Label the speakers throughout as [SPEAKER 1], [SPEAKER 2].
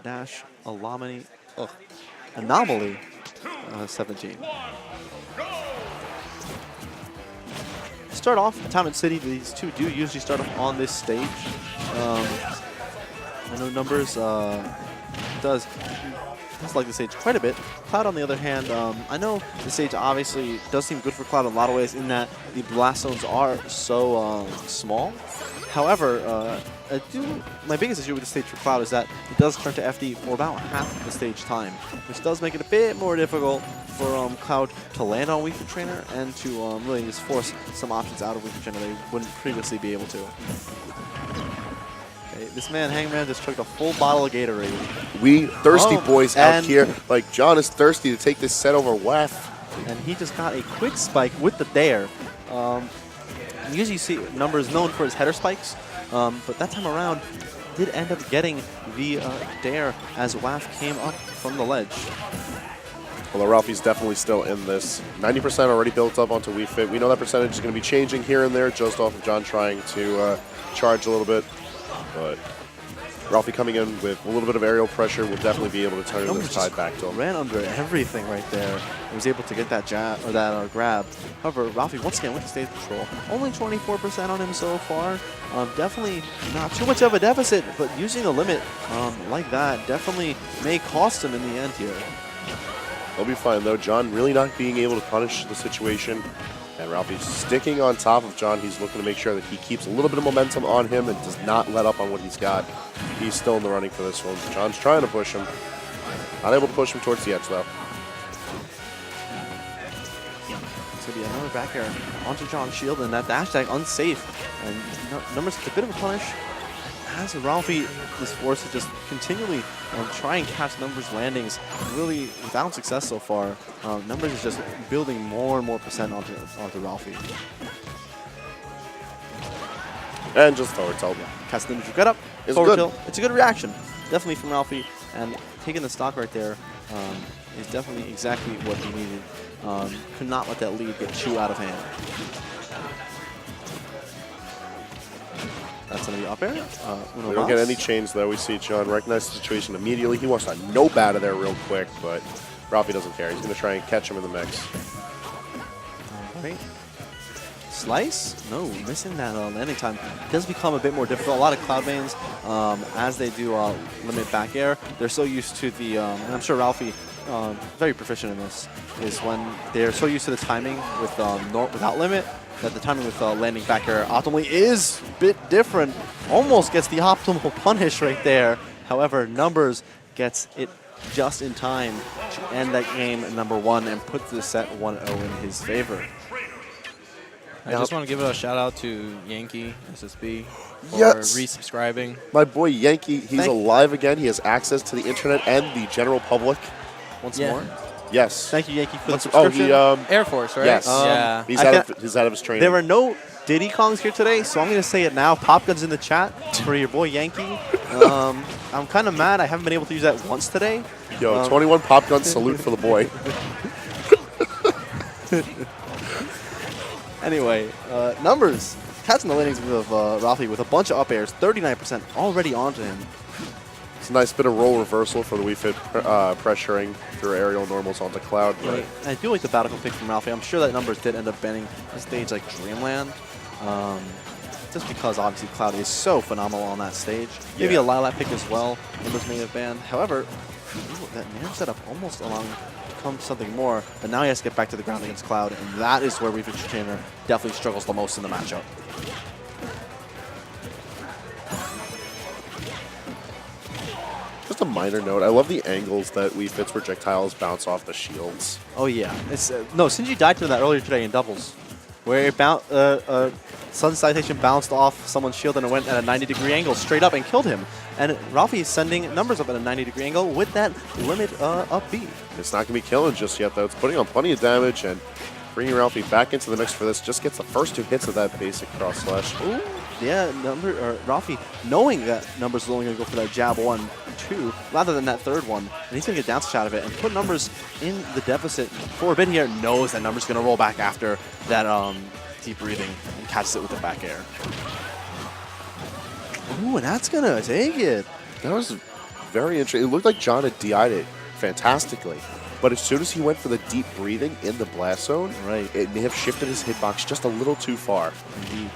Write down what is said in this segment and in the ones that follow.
[SPEAKER 1] dash anomaly, anomaly 17. Start off at Town and City. These two do usually start off on this stage. I know Numbers does like the stage quite a bit. Cloud, on the other hand, I know the stage obviously does seem good for Cloud in a lot of ways in that the blast zones are so small. However, my biggest issue with the stage for Cloud is that it does start to FD for about half of the stage time, which does make it a bit more difficult for Cloud to land on Wii Fit Trainer and to really just force some options out of Wii Fit Trainer they wouldn't previously be able to. Okay, this man, Hangman, just took a full bottle of Gatorade.
[SPEAKER 2] We thirsty boys out here. Like, John is thirsty to take this set over WAF.
[SPEAKER 1] And he just got a quick spike with the dare. Usually you see Numbers known for his header spikes, but that time around did end up getting the dare as WAF came up from the ledge.
[SPEAKER 2] Although Ralphie's definitely still in this. 90% already built up onto Wii Fit. We know that percentage is going to be changing here and there just off of John trying to charge a little bit. But Ralphie coming in with a little bit of aerial pressure will definitely be able to turn this tide back to him.
[SPEAKER 1] Ran under everything right there. He was able to get that jab or that grab. However, Ralphie once again with the stage control. Only 24% on him so far. Definitely not too much of a deficit, but using a limit like that definitely may cost him in the end here.
[SPEAKER 2] He'll be fine though. John really not being able to punish the situation. And Ralphie's sticking on top of John. He's looking to make sure that he keeps a little bit of momentum on him and does not let up on what he's got. He's still in the running for this one. John's trying to push him. Not able to push him towards the edge, though.
[SPEAKER 1] It's going to be another back air onto John's shield, and that dash tag unsafe. And Numbers get a bit of a punish as Ralphie is forced to just continually try and catch Numbers' landings, really without success so far. Numbers is just building more and more percent onto Ralphie.
[SPEAKER 2] And just forward tilt.
[SPEAKER 1] Catch the neutral get up, forward tilt. It's a good reaction, definitely from Ralphie. And taking the stock right there is definitely exactly what he needed. Could not let that lead get too out of hand. That's going to be up air.
[SPEAKER 2] We don't get any chains, though. We see John recognize the situation immediately. He wants to nope out of there real quick, but Ralphie doesn't care. He's going to try and catch him in the mix.
[SPEAKER 1] All right. Slice? No, missing that landing time. It does become a bit more difficult. A lot of Cloud mains, as they do limit back air, they're so used to the, and I'm sure Ralphie, very proficient in this, is when they're so used to the timing with without limit, that the timing with landing back air optimally is a bit different. Almost gets the optimal punish right there. However, Numbers gets it just in time to end that game at number 1 and put the set 1-0 in his favor.
[SPEAKER 3] I just want to give a shout out to Yankee SSB for resubscribing.
[SPEAKER 2] My boy Yankee, he's alive again. He has access to the internet and the general public.
[SPEAKER 1] Once more?
[SPEAKER 2] Yes.
[SPEAKER 1] Thank you, Yankee, for the subscription.
[SPEAKER 3] Air Force, right?
[SPEAKER 2] Yes.
[SPEAKER 3] Yeah.
[SPEAKER 2] He's out of his training.
[SPEAKER 1] There were no Diddy Kongs here today, so I'm going to say it now. Pop Gun's in the chat for your boy Yankee. I'm kind of mad I haven't been able to use that once today.
[SPEAKER 2] Yo, 21 Pop Gun salute for the boy.
[SPEAKER 1] Anyway, Numbers catching the landings of Ralphie with a bunch of up airs, 39% already onto him.
[SPEAKER 2] It's a nice bit of roll reversal for the Wii Fit pressuring through aerial normals onto Cloud.
[SPEAKER 1] Right. I do like the Battlefield pick from Ralphie. I'm sure that Numbers did end up banning a stage like Dreamland, just because obviously Cloud is so phenomenal on that stage. Maybe a Lilac pick as well, Numbers may have banned. However, that Nair setup almost allowing to come to something more, but now he has to get back to the ground against Cloud, and that is where Wii Fit Trainer definitely struggles the most in the matchup.
[SPEAKER 2] Just a minor note, I love the angles that Wii Fit's projectiles bounce off the shields.
[SPEAKER 1] Oh yeah, it's no, Shinji died to that earlier today in doubles, where it Sun Citation bounced off someone's shield and it went at a 90-degree angle straight up and killed him. And Ralphie is sending Numbers up at a 90-degree angle with that limit up B.
[SPEAKER 2] It's not going to be killing just yet, though. It's putting on plenty of damage, and bringing Ralphie back into the mix for this just gets the first 2 hits of that basic cross slash.
[SPEAKER 1] Ooh, yeah, Ralphie knowing that Numbers is only going to go for that jab 1, 2, rather than that third one, and he's going to get down shot of it and put Numbers in the deficit for a bit here. Knows that Numbers is going to roll back after that deep breathing and catches it with the back air. Ooh, and that's going to take it.
[SPEAKER 2] That was very interesting. It looked like John had DI'd it fantastically. But as soon as he went for the deep breathing in the blast zone, it may have shifted his hitbox just a little too far.
[SPEAKER 1] Indeed.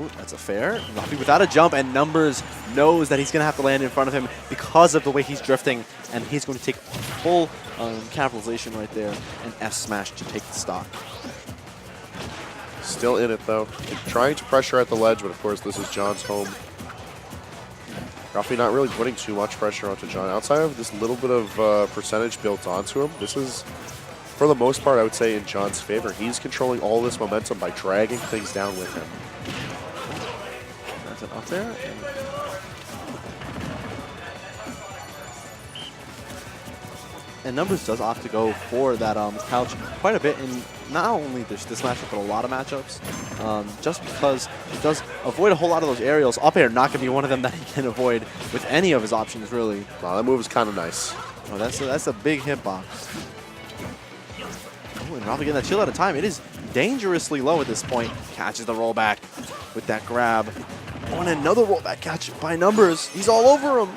[SPEAKER 1] Ooh, that's a fair. Ralphie without a jump, and Numbers knows that he's going to have to land in front of him because of the way he's drifting, and he's going to take full capitalization right there and F-smash to take the stock.
[SPEAKER 2] Still in it, though. Trying to pressure at the ledge, but of course this is John's home. Ralphie not really putting too much pressure onto John. Outside of this little bit of percentage built onto him, this is, for the most part, I would say in John's favor. He's controlling all this momentum by dragging things down with him.
[SPEAKER 1] That's it up there. And Numbers does opt to go for that couch quite a bit in not only this matchup, but a lot of matchups. Just because he does avoid a whole lot of those aerials. Up air not going to be one of them that he can avoid with any of his options, really.
[SPEAKER 2] Wow, that move is kind of nice.
[SPEAKER 1] Oh, that's a big hitbox. Oh, and Ralphie getting that shield at a time. It is dangerously low at this point. Catches the rollback with that grab. Oh, and another rollback catch by Numbers. He's all over him.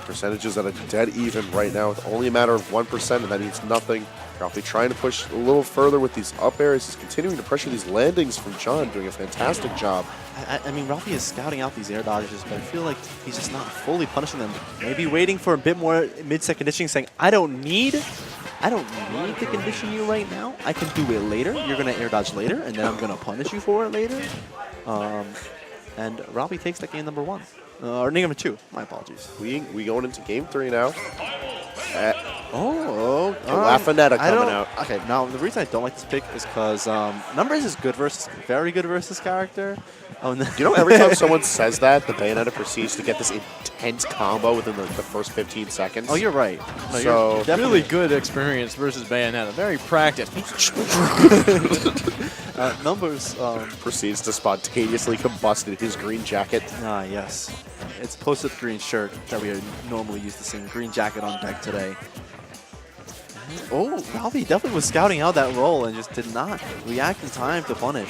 [SPEAKER 2] Percentages at a dead even right now with only a matter of 1%, and that means nothing. Ralphie trying to push a little further with these up airs. He's continuing to pressure these landings from John, doing a fantastic job.
[SPEAKER 1] I mean, Ralphie is scouting out these air dodges, but I feel like he's just not fully punishing them. Maybe waiting for a bit more mid-set conditioning, saying, I don't need to condition you right now. I can do it later. You're going to air dodge later, and then I'm going to punish you for it later. And Ralphie takes that game number 1. Or number 2. My apologies.
[SPEAKER 2] We going into game 3 now.
[SPEAKER 1] Lafanetta
[SPEAKER 2] coming out.
[SPEAKER 1] Okay, now the reason I don't like this pick is because Numbers is very good versus character. Oh, no.
[SPEAKER 2] You know, every time someone says that, the Bayonetta proceeds to get this intense combo within the first 15 seconds.
[SPEAKER 1] Oh, you're right. No,
[SPEAKER 2] so
[SPEAKER 1] you're
[SPEAKER 3] really good experience versus Bayonetta. Very practiced.
[SPEAKER 1] Numbers
[SPEAKER 2] proceeds to spontaneously combust in his green jacket.
[SPEAKER 1] Ah, yes. It's posted green shirt that we are normally used to seeing. Green jacket on deck today. Oh, Ralphie definitely was scouting out that roll and just did not react in time to punish.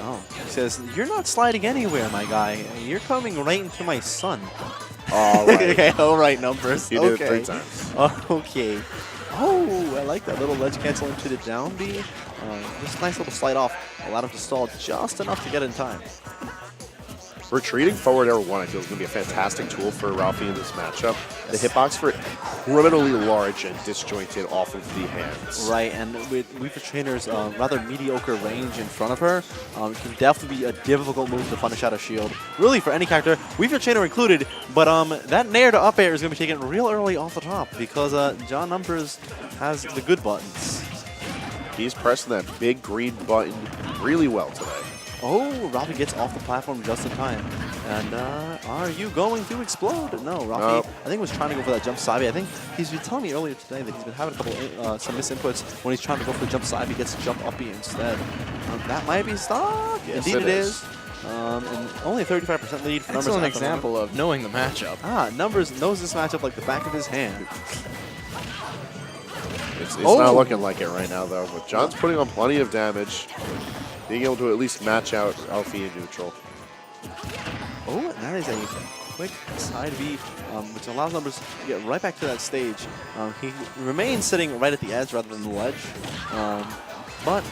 [SPEAKER 1] Oh, he says, you're not sliding anywhere, my guy. You're coming right into my sun.
[SPEAKER 2] All right.
[SPEAKER 1] Okay, all right, Numbers.
[SPEAKER 2] You did it 3 times.
[SPEAKER 1] Okay. Oh, I like that little ledge cancel into the down B. Just nice little slide off. Allowed him to stall just enough to get in time.
[SPEAKER 2] Retreating forward air 1, I feel, is going to be a fantastic tool for Ralphie in this matchup. The hitbox for it, criminally large and disjointed off of the hands.
[SPEAKER 1] Right, and with Wii for Trainer's rather mediocre range in front of her, it can definitely be a difficult move to punish out a shield. Really, for any character, Wii for Trainer included, but that nair to up air is going to be taken real early off the top because John Numbers has the good buttons.
[SPEAKER 2] He's pressing that big green button really well today.
[SPEAKER 1] Oh, Ralphie gets off the platform just in time. And are you going to explode? No, Ralphie, I think was trying to go for that jump side B. I think he's been telling me earlier today that he's been having a couple some misinputs when he's trying to go for the jump side B. He gets jump up B instead. That might be stock.
[SPEAKER 2] Yes,
[SPEAKER 1] Indeed it is. And only a 35% lead for Numbers.
[SPEAKER 3] That's an example of knowing the matchup.
[SPEAKER 1] Numbers knows this matchup like the back of his hand.
[SPEAKER 2] It's not looking like it right now, though. But John's putting on plenty of damage. Being able to at least match out Ralphie in neutral.
[SPEAKER 1] Oh, and that is a quick side B, which allows Numbers to get right back to that stage. He remains sitting right at the edge rather than the ledge. But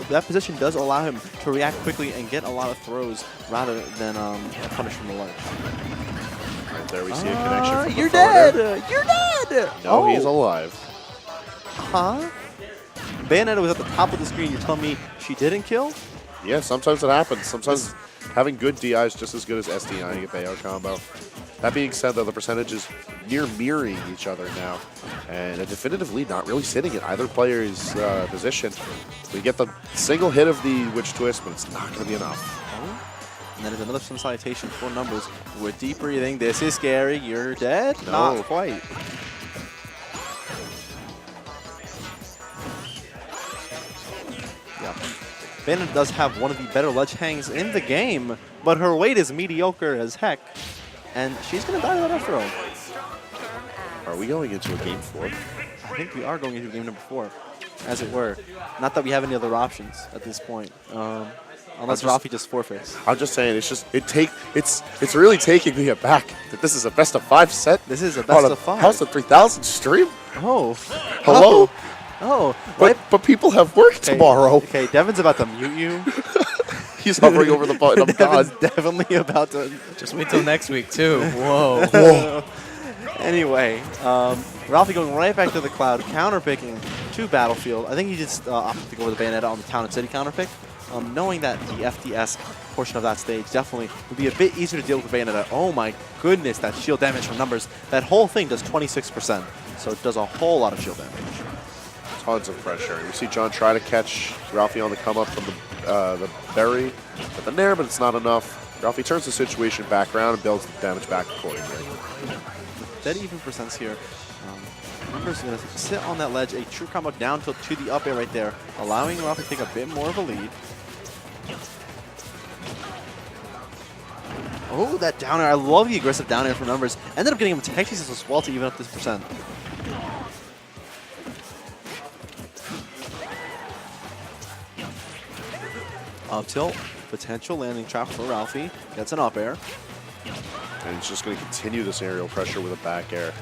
[SPEAKER 1] that position does allow him to react quickly and get a lot of throws rather than a punish from the ledge.
[SPEAKER 2] Right there we see a connection from
[SPEAKER 1] You're dead! You're dead!
[SPEAKER 2] No, he's alive.
[SPEAKER 1] Huh? Bayonetta was at the top of the screen. You're telling me she didn't kill?
[SPEAKER 2] Yeah, sometimes it happens. Sometimes having good DI is just as good as SDIing a Bayo combo. That being said, though, the percentage is near mirroring each other now. And a definitive lead not really sitting in either player's position. We get the single hit of the Witch Twist, but it's not going to be enough.
[SPEAKER 1] Oh. And that is another Sun Salutation for Numbers. With deep breathing, this is scary. You're dead?
[SPEAKER 2] No.
[SPEAKER 1] Not quite. Yeah. Bayonetta does have one of the better ledge hangs in the game, but her weight is mediocre as heck. And she's going to die to that throw.
[SPEAKER 2] Are we going into a game 4?
[SPEAKER 1] I think we are going into game number 4, as it were. Not that we have any other options at this point. Unless Ralphie just forfeits.
[SPEAKER 2] I'm just saying, it's really taking me aback that this is a best of 5 set.
[SPEAKER 1] This is a best of 5.
[SPEAKER 2] House of 3000 stream.
[SPEAKER 1] Oh.
[SPEAKER 2] Hello.
[SPEAKER 1] Oh.
[SPEAKER 2] But people have work tomorrow.
[SPEAKER 1] Okay, Devin's about to mute you.
[SPEAKER 2] He's hovering over the button. I'm
[SPEAKER 1] Devin's
[SPEAKER 2] gone.
[SPEAKER 1] definitely about to.
[SPEAKER 3] Just wait till next week, too. Whoa.
[SPEAKER 2] Whoa.
[SPEAKER 1] Anyway, Ralphie going right back to the cloud, counter picking to Battlefield. I think he just opted to go with the Bayonetta on the Town and City counter pick. Knowing that the FDS portion of that stage definitely would be a bit easier to deal with Bayonetta. Oh my goodness, that shield damage from numbers. That whole thing does 26%, so it does a whole lot of shield damage.
[SPEAKER 2] Tons of pressure. You see John try to catch Ralphie on the come up from the berry with the nair, but it's not enough. Ralphie turns the situation back around and builds the damage back accordingly.
[SPEAKER 1] Dead even percents here. Numbers going to sit on that ledge, a true combo down tilt to the up air right there, allowing Ralphie to take a bit more of a lead. Oh, that down air. I love the aggressive down air from Numbers. Ended up getting him tech chases as well to even up this percent. Up tilt, potential landing trap for Ralphie. Gets an up air.
[SPEAKER 2] And he's just going to continue this aerial pressure with a back air.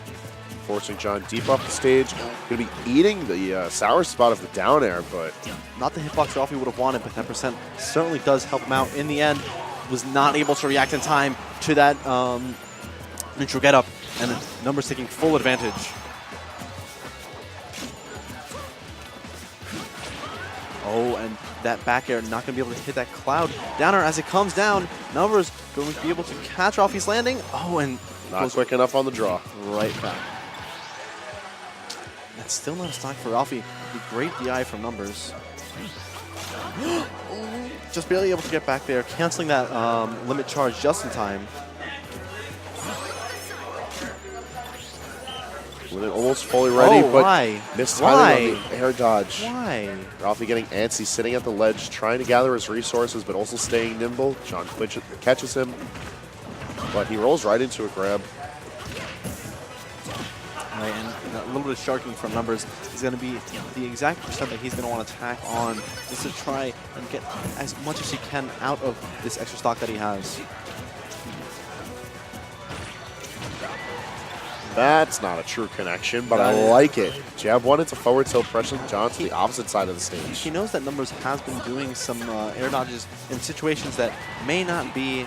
[SPEAKER 2] Forcing John deep off the stage. Going to be eating the sour spot of the down air, but...
[SPEAKER 1] Not the hitbox Ralphie would have wanted, but 10% certainly does help him out in the end. Was not able to react in time to that neutral get up, and Numbers taking full advantage. Oh, and that back air not going to be able to hit that cloud downer as it comes down. Numbers going to be able to catch Ralphie's landing. Oh, and
[SPEAKER 2] not quick enough on the draw.
[SPEAKER 1] Right back. That's still not a stock for Ralphie. The great DI from Numbers. Just barely able to get back there, canceling that limit charge just in time.
[SPEAKER 2] With it almost fully ready, but
[SPEAKER 1] why?
[SPEAKER 2] Missed timing on the air dodge.
[SPEAKER 1] Why?
[SPEAKER 2] Ralphie getting antsy, sitting at the ledge, trying to gather his resources, but also staying nimble. John catches him, but he rolls right into a grab.
[SPEAKER 1] Right, and a little bit of sharking from Numbers is going to be the exact percent that he's going to want to tack on just to try and get as much as he can out of this extra stock that he has.
[SPEAKER 2] That's not a true connection, but I like it. Jab one into forward tilt, pressing John to the opposite side of the stage.
[SPEAKER 1] He knows that Numbers has been doing some air dodges in situations that may not be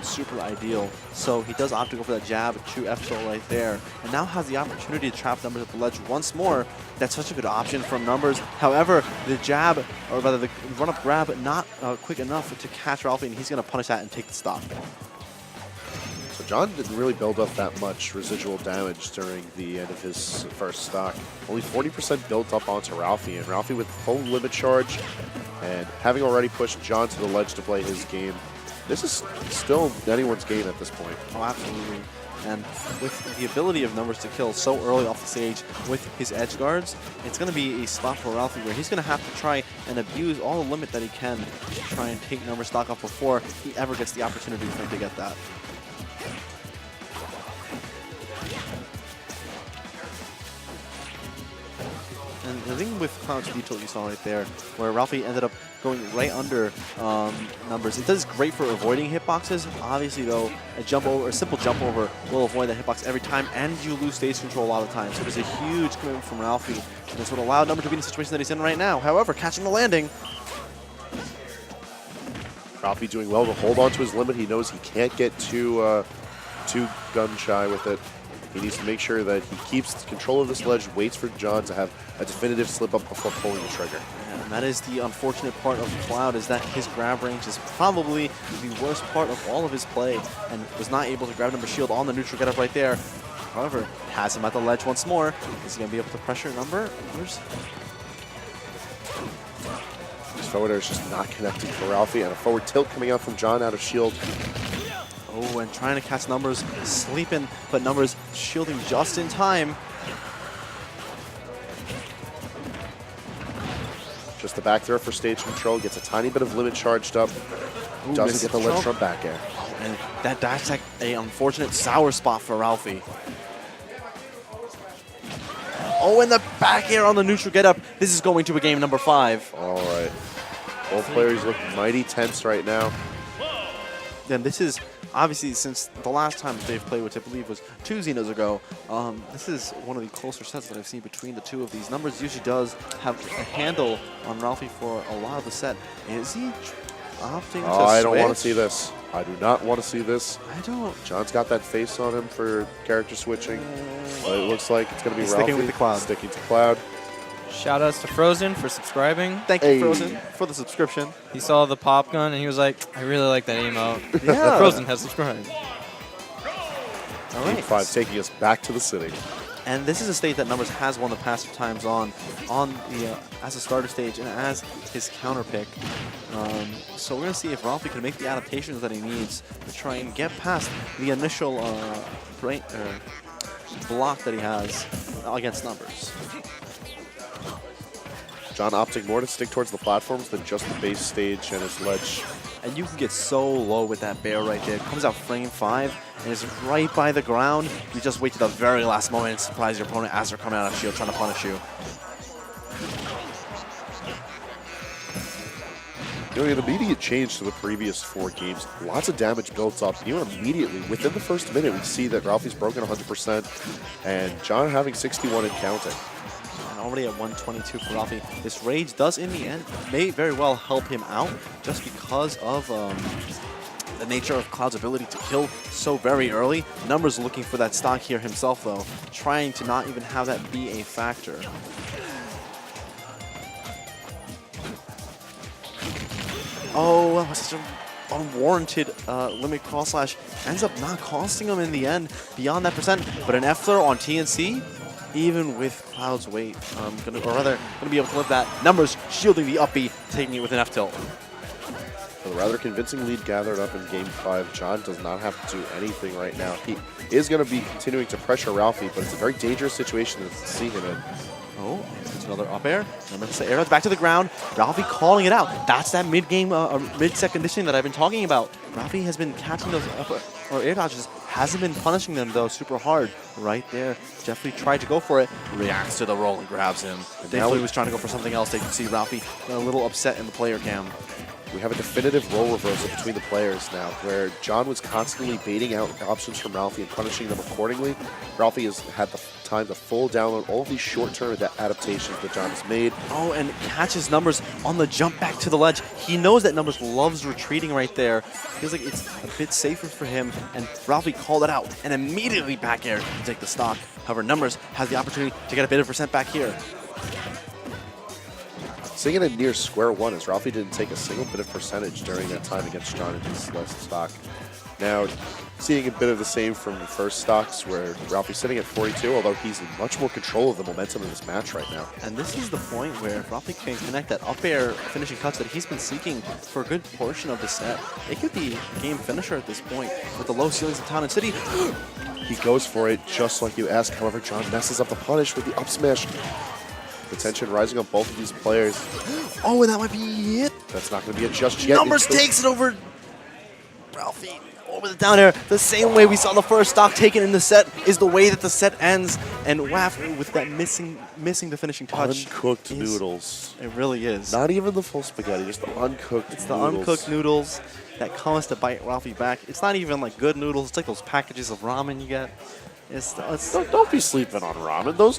[SPEAKER 1] super ideal, so he does opt to go for that jab to F tilt right there, and now has the opportunity to trap Numbers at the ledge once more. That's such a good option from Numbers. However, the jab, or rather the run-up grab, not quick enough to catch Ralphie, and he's going to punish that and take the stock.
[SPEAKER 2] So John didn't really build up that much residual damage during the end of his first stock. Only 40% built up onto Ralphie, and Ralphie with full limit charge and having already pushed John to the ledge to play his game. This is still anyone's game at this point.
[SPEAKER 1] Oh, absolutely. And with the ability of Numbers to kill so early off the stage with his edge guards, it's going to be a spot for Ralphie where he's going to have to try and abuse all the limit that he can to try and take Numbers stock off before he ever gets the opportunity for him to get that. And the thing with Cloud's detail you saw right there, where Ralphie ended up going right under Numbers, it does great for avoiding hitboxes. Obviously, though, a jump over, a simple jump over will avoid that hitbox every time, and you lose stage control a lot of the time. So there's a huge commitment from Ralphie, and this would allow Numbers to be in the situation that he's in right now. However, catching the landing.
[SPEAKER 2] Ralphie doing well to hold on to his limit. He knows he can't get too gun shy with it. He needs to make sure that he keeps control of this ledge, waits for John to have a definitive slip up before pulling the trigger.
[SPEAKER 1] And that is the unfortunate part of Cloud, is that his grab range is probably the worst part of all of his play, and was not able to grab Numbers' shield on the neutral getup right there. However, has him at the ledge once more. Is he going to be able to pressure Numbers?
[SPEAKER 2] This forward air is just not connecting for Ralphie, and a forward tilt coming out from John out of shield.
[SPEAKER 1] Oh, and trying to catch Numbers, sleeping, but Numbers shielding just in time.
[SPEAKER 2] Just the back throw for stage control, gets a tiny bit of limit charged up.
[SPEAKER 1] Ooh,
[SPEAKER 2] doesn't get the ledge from back air.
[SPEAKER 1] And that dash attack, a unfortunate sour spot for Ralphie. Oh, and the back air on the neutral getup. This is going to a game number 5.
[SPEAKER 2] All right. Both players look mighty tense right now.
[SPEAKER 1] And this is, obviously, since the last time they've played, which I believe was 2 Xenos ago, this is one of the closer sets that I've seen between the two of these. Numbers usually does have a handle on Ralphie for a lot of the set. Is he opting to
[SPEAKER 2] I don't want to
[SPEAKER 1] switch?
[SPEAKER 2] see this. I do not want to see this.
[SPEAKER 1] I don't.
[SPEAKER 2] John's got that face on him for character switching. But it looks like it's going to be
[SPEAKER 1] He's
[SPEAKER 2] Ralphie.
[SPEAKER 1] sticking with the Cloud.
[SPEAKER 2] Sticking to Cloud.
[SPEAKER 3] Shout outs to Frozen for subscribing.
[SPEAKER 1] Thank you,
[SPEAKER 2] Hey.
[SPEAKER 1] Frozen, for the subscription.
[SPEAKER 3] He saw the pop gun and he was like, I really like that emote.
[SPEAKER 1] Yeah.
[SPEAKER 3] Frozen has subscribed.
[SPEAKER 1] All
[SPEAKER 2] Game
[SPEAKER 1] right.
[SPEAKER 2] 5 taking us back to the city.
[SPEAKER 1] And this is a stage that Numbers has won the past few times on the as a starter stage and as his counter pick. So we're going to see if Ralphie can make the adaptations that he needs to try and get past the initial block that he has against Numbers.
[SPEAKER 2] John opting more to stick towards the platforms than just the base stage and his ledge.
[SPEAKER 1] And you can get so low with that bear right there. It comes out frame 5 and is right by the ground. You just wait to the very last moment and surprise your opponent as they're coming out of shield trying to punish you.
[SPEAKER 2] You know, an immediate change to the previous 4 games. Lots of damage builds up. Even immediately, within the first minute, we see that Ralphie's broken 100% and John having 61 and counting.
[SPEAKER 1] And already at 122 for Ralphie. This rage does, in the end, may very well help him out just because of the nature of Cloud's ability to kill so very early. Numbers looking for that stock here himself, though, trying to not even have that be a factor. Oh, that was such an unwarranted limit cross slash. Ends up not costing him in the end beyond that percent. But an F throw on TNC, even with Cloud's weight, gonna be able to live that. Numbers shielding the up B, taking it with an F tilt.
[SPEAKER 2] With a rather convincing lead gathered up in Game 5, John does not have to do anything right now. He is going to be continuing to pressure Ralphie, but it's a very dangerous situation to see him in.
[SPEAKER 1] Oh, it's another up air. Numbers the air dodge back to the ground. Ralphie calling it out. That's that mid-game, mid-set conditioning that I've been talking about. Ralphie has been catching those air dodges. Hasn't been punishing them, though, super hard. Right there. Jeffrey tried to go for it. Reacts to the roll and grabs him. Definitely was trying to go for something else. They can see Ralphie a little upset in the player cam.
[SPEAKER 2] We have a definitive role reversal between the players now, where John was constantly baiting out options from Ralphie and punishing them accordingly. Ralphie has had the time to full download all of these short-term adaptations that John has made.
[SPEAKER 1] Oh, and catches Numbers on the jump back to the ledge. He knows that Numbers loves retreating right there. Feels like it's a bit safer for him, and Ralphie called it out and immediately back air to take the stock. However, Numbers has the opportunity to get a bit of percent back here.
[SPEAKER 2] Sitting in near square one as Ralphie didn't take a single bit of percentage during that time against John in his last stock. Now, seeing a bit of the same from the first stocks where Ralphie's sitting at 42, although he's in much more control of the momentum in this match right now.
[SPEAKER 1] And this is the point where Ralphie can connect that up air finishing touch that he's been seeking for a good portion of the set. It could be a game finisher at this point with the low ceilings of Town and City.
[SPEAKER 2] He goes for it just like you asked, however, John messes up the punish with the up smash. The tension rising on both of these players.
[SPEAKER 1] Oh, and that might be it.
[SPEAKER 2] That's not going to be it just yet.
[SPEAKER 1] Numbers takes it over Ralphie. Over the down air. The same way we saw the first stock taken in the set is the way that the set ends. And WAF with that missing the finishing touch.
[SPEAKER 2] Uncooked noodles.
[SPEAKER 1] It really is.
[SPEAKER 2] Not even the full spaghetti, just the uncooked
[SPEAKER 1] It's the
[SPEAKER 2] noodles.
[SPEAKER 1] uncooked noodles that comes to bite Ralphie back. It's not even like good noodles. It's like those packages of ramen you get.
[SPEAKER 2] Don't be sleeping on ramen. Those